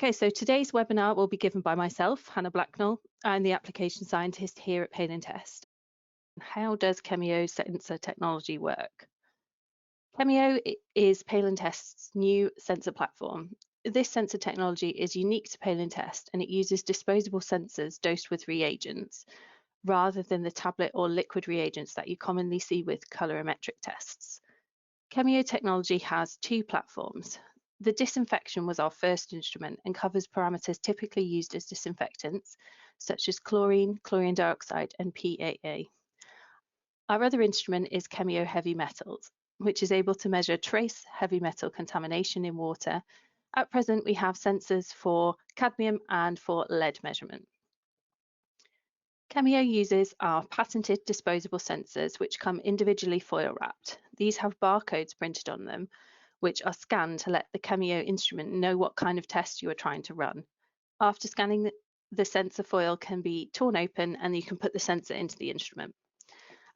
Okay, so today's webinar will be given by myself, Hannah Blacknell. I'm the application scientist here at Palintest. How does Kemio sensor technology work? Cameo is Palintest's new sensor platform. This sensor technology is unique to Palintest and it uses disposable sensors dosed with reagents rather than the tablet or liquid reagents that you commonly see with colorimetric tests. Kemio Technology has two platforms. The disinfection was our first instrument and covers parameters typically used as disinfectants, such as chlorine, chlorine dioxide, and PAA. Our other instrument is Kemio Heavy Metals, which is able to measure trace heavy metal contamination in water. At present, we have sensors for cadmium and for lead measurement. Cameo uses our patented disposable sensors, which come individually foil wrapped. These have barcodes printed on them, which are scanned to let the Cameo instrument know what kind of test you are trying to run. After scanning, the sensor foil can be torn open and you can put the sensor into the instrument.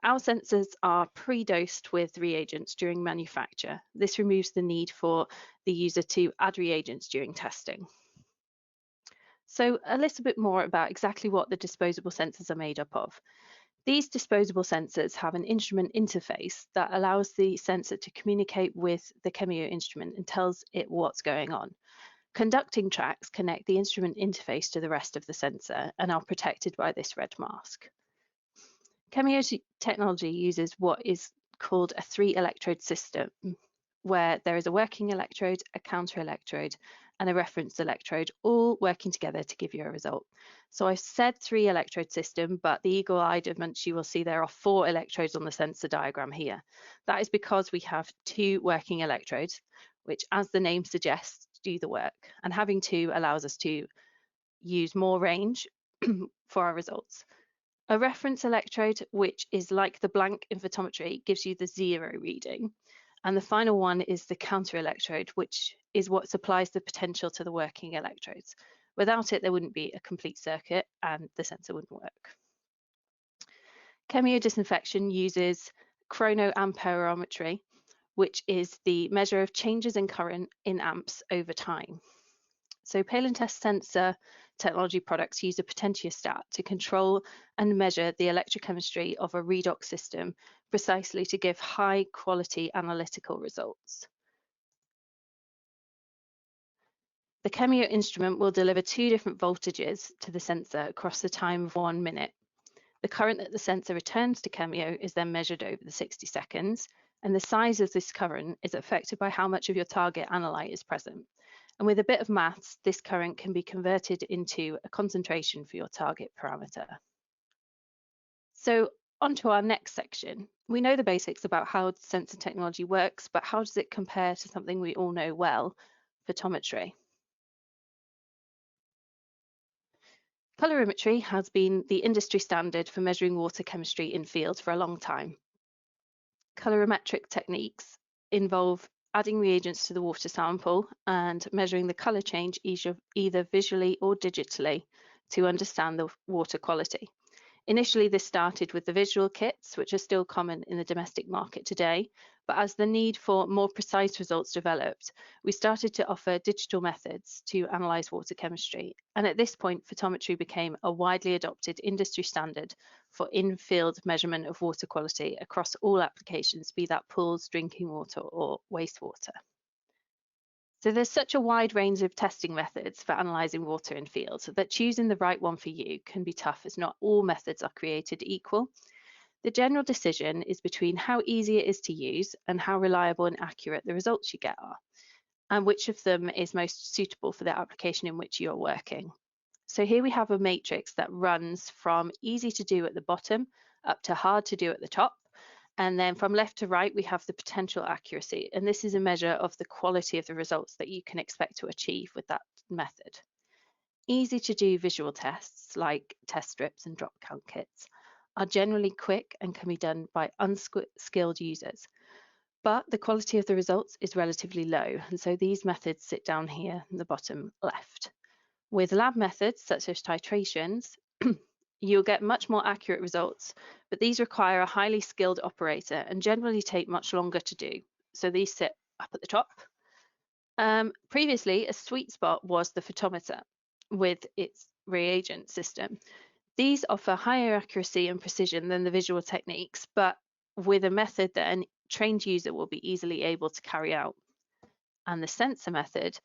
Our sensors are pre-dosed with reagents during manufacture. This removes the need for the user to add reagents during testing. So a little bit more about exactly what the disposable sensors are made up of. These disposable sensors have an instrument interface that allows the sensor to communicate with the Kemio instrument and tells it what's going on. Conducting tracks connect the instrument interface to the rest of the sensor and are protected by this red mask. Kemio technology uses what is called a 3-electrode system, where there is a working electrode, a counter electrode, and a reference electrode, all working together to give you a result. So I've said 3-electrode system, but the eagle-eyed amongst you will see there are 4 electrodes on the sensor diagram here. That is because we have 2 working electrodes, which, as the name suggests, do the work. And having 2 allows us to use more range for our results. A reference electrode, which is like the blank in photometry, gives you the 0 reading. And the final one is the counter electrode, which is what supplies the potential to the working electrodes. Without it, there wouldn't be a complete circuit and the sensor wouldn't work. Kemio disinfection uses chronoamperometry, which is the measure of changes in current in amps over time. So Palintest sensor technology products use a potentiostat to control and measure the electrochemistry of a redox system precisely to give high quality analytical results. The Kemio instrument will deliver 2 different voltages to the sensor across the time of 1 minute. The current that the sensor returns to Kemio is then measured over the 60 seconds, and the size of this current is affected by how much of your target analyte is present. And with a bit of maths, this current can be converted into a concentration for your target parameter. So on to our next section. We know the basics about how sensor technology works, but how does it compare to something we all know well, photometry? Colorimetry has been the industry standard for measuring water chemistry in fields for a long time. Colorimetric techniques involve adding reagents to the water sample and measuring the color change either visually or digitally to understand the water quality. Initially, this started with the visual kits, which are still common in the domestic market today, but as the need for more precise results developed, we started to offer digital methods to analyze water chemistry. And at this point, photometry became a widely adopted industry standard for in-field measurement of water quality across all applications, be that pools, drinking water, or wastewater. So there's such a wide range of testing methods for analysing water in fields that choosing the right one for you can be tough, as not all methods are created equal. The general decision is between how easy it is to use and how reliable and accurate the results you get are, and which of them is most suitable for the application in which you're working. So here we have a matrix that runs from easy to do at the bottom up to hard to do at the top. And then from left to right, we have the potential accuracy. And this is a measure of the quality of the results that you can expect to achieve with that method. Easy to do visual tests like test strips and drop count kits are generally quick and can be done by unskilled users. But the quality of the results is relatively low. And so these methods sit down here in the bottom left. With lab methods such as titrations, you'll get much more accurate results, but these require a highly skilled operator and generally take much longer to do. So these sit up at the top. Previously, a sweet spot was the photometer with its reagent system. These offer higher accuracy and precision than the visual techniques, but with a method that a trained user will be easily able to carry out. And the sensor method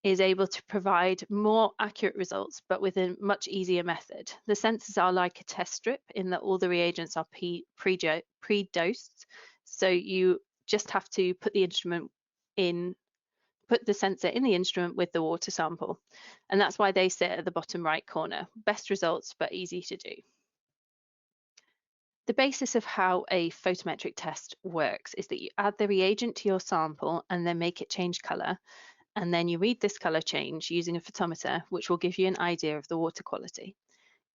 is able to provide more accurate results, but with a much easier method. The sensors are like a test strip in that all the reagents are pre-dosed. So you just have to put the sensor in the instrument with the water sample. And that's why they sit at the bottom right corner. Best results, but easy to do. The basis of how a photometric test works is that you add the reagent to your sample and then make it change color. And then you read this color change using a photometer, which will give you an idea of the water quality.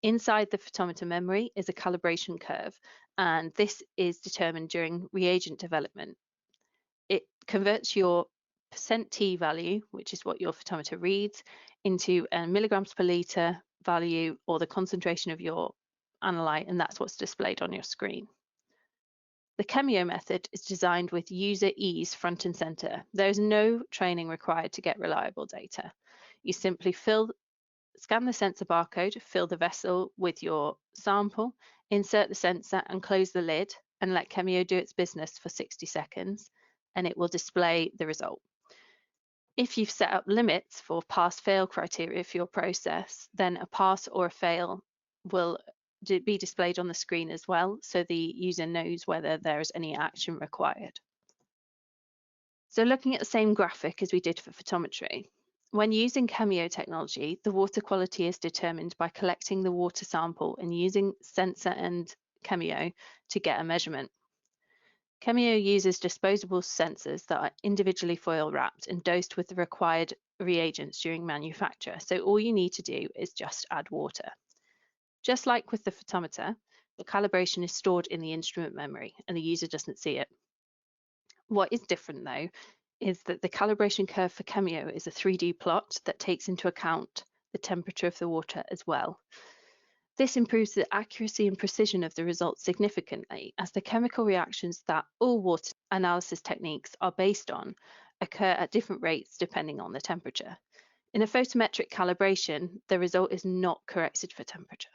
Inside the photometer memory is a calibration curve, and this is determined during reagent development. It converts your %T value, which is what your photometer reads, into a milligrams per liter value or the concentration of your analyte, and that's what's displayed on your screen. The Cameo method is designed with user ease front and center. There is no training required to get reliable data. You simply scan the sensor barcode, fill the vessel with your sample, insert the sensor and close the lid and let Cameo do its business for 60 seconds and it will display the result. If you've set up limits for pass-fail criteria for your process, then a pass or a fail will be displayed on the screen as well, so the user knows whether there is any action required. So looking at the same graphic as we did for photometry, when using Kemio technology, the water quality is determined by collecting the water sample and using sensor and Kemio to get a measurement. Cameo uses disposable sensors that are individually foil wrapped and dosed with the required reagents during manufacture. So all you need to do is just add water. Just like with the photometer, the calibration is stored in the instrument memory and the user doesn't see it. What is different though is that the calibration curve for Cameo is a 3D plot that takes into account the temperature of the water as well. This improves the accuracy and precision of the results significantly, as the chemical reactions that all water analysis techniques are based on occur at different rates depending on the temperature. In a photometric calibration, the result is not corrected for temperature.